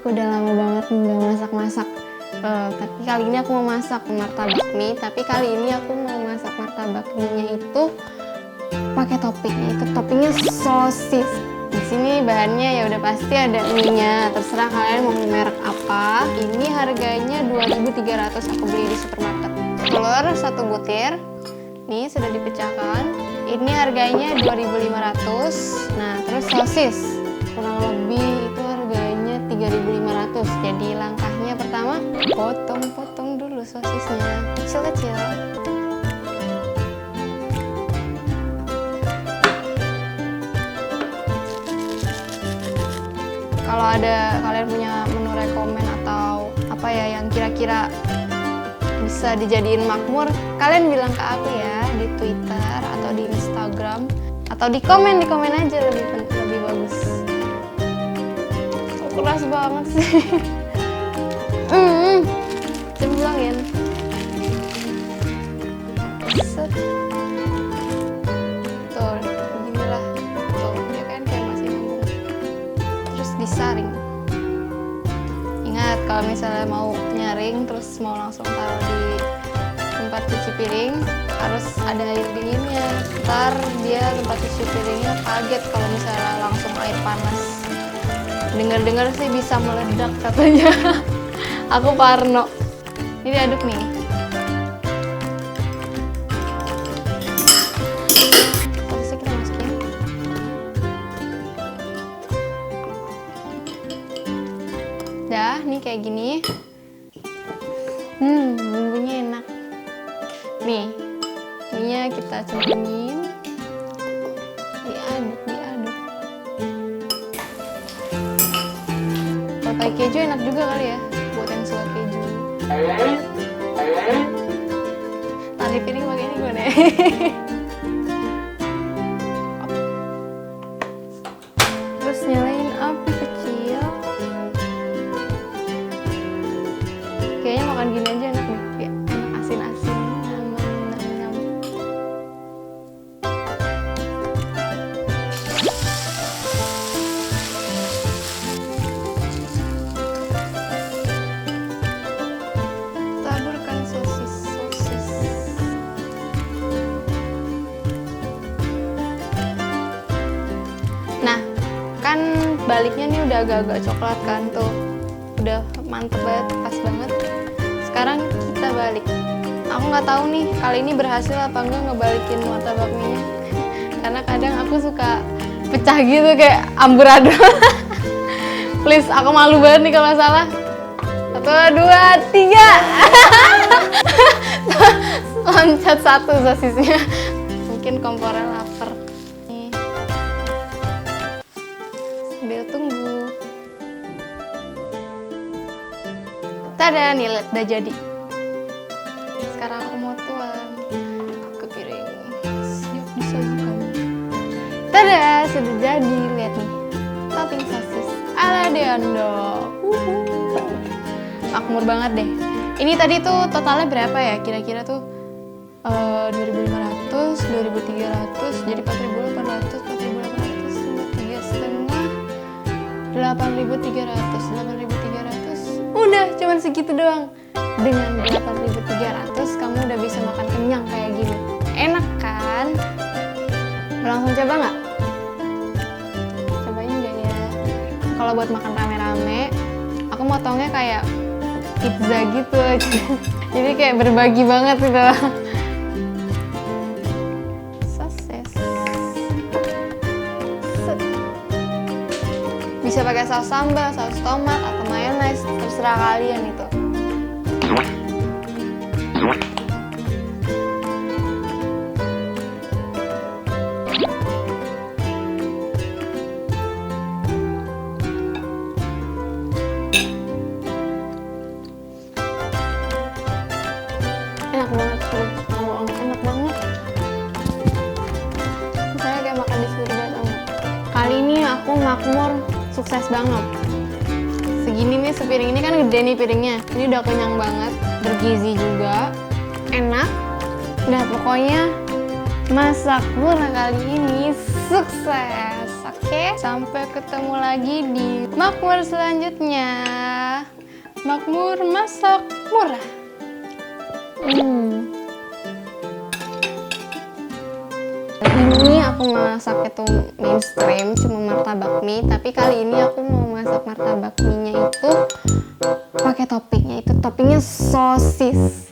Aku udah lama banget nggak masak-masak. Tapi kali ini aku mau masak martabak mie. Tapi kali ini aku mau masak martabak mie-nya itu pakai topping. Itu toppingnya sosis. Di sini bahannya ya udah pasti ada mie-nya. Terserah kalian mau merek apa. Ini harganya 2.300 aku beli di supermarket. Telur 1 butir. Nih sudah dipecahkan. Ini harganya 2.500. Nah, terus sosis kurang lebih itu harganya 3.500. Jadi langkahnya pertama, potong-potong dulu sosisnya kecil-kecil. Kalau ada kalian punya menu rekomen atau apa ya yang kira-kira bisa dijadiin makmur, kalian bilang ke aku ya di Twitter atau di Instagram atau di komen aja lebih bagus. Keras banget sih. Cemplungin. Set. Tuh, beginilah. Tuh, dia kan kayak masih nyambung. Terus disaring. Ingat kalau misalnya mau nyaring terus mau langsung taruh di tempat cuci piring harus ada air dinginnya. Ntar dia tempat cuci piringnya kaget kalau misalnya langsung air panas. Dengar-dengar sih bisa meledak katanya. Aku parno. Ini diaduk nih. Terus kita masukin. Dah, nih kayak gini. Bumbunya enak. Nih, minyak kita cemplungin. Diaduk. Pakai keju enak juga kali ya, buat yang suka keju. Tadi piring pakai ini gue deh. Terus nyalain api kecil. Kayaknya makan gini aja enak nih, kayak enak asin-asin. Nam. Taburkan sosis. Nah, kan baliknya nih udah agak-agak coklat kan tuh. Udah mantep banget, pas banget. Sekarang kita balik. Aku nggak tahu nih kali ini berhasil apa enggak ngebalikin martabak mie-nya. Karena kadang aku suka pecah gitu kayak amburadul. Please, aku malu banget nih kalau salah. 1, 2, 3. Loncat 1 sosisnya. Mungkin kompornya lapar. Nih. Sambil tunggu. Tada, nih lihat udah jadi. Sekarang aku mau tuang ke piring. Siap disajikan. Tada, sudah jadi. Lihat nih. Topping sosis ala Deondo. Makmur banget deh. Ini tadi tuh totalnya berapa ya? Kira-kira tuh 2.500, 2.300, jadi 4.800, 4.800, 3,5, 8.300. Udah, cuman segitu doang. Dengan 8.300 kamu udah bisa makan kenyang kayak gini. Enak kan? Langsung coba nggak? Cobain nggak ya? Kalau buat makan rame-rame, aku motongnya kayak pizza gitu. Jadi kayak berbagi banget gitu. Sosis. Bisa pakai saus sambal, saus tomat, atau mayonnaise, terserah kalian itu. Enak banget tuh, enak banget. Saya kayak makan di surga tau. Kali ini aku makmur sukses banget. Segini nih sepiring ini kan gede nih piringnya. Ini udah kenyang banget, bergizi juga, enak. Udah pokoknya masak murah kali ini sukses. Oke, sampai ketemu lagi di Makmur selanjutnya. Makmur masak murah. Ini aku masak itu mainstream, cuma martabak mie. Tapi kali ini aku mau masak martabak mie-nya itu pakai toppingnya. Itu toppingnya sosis.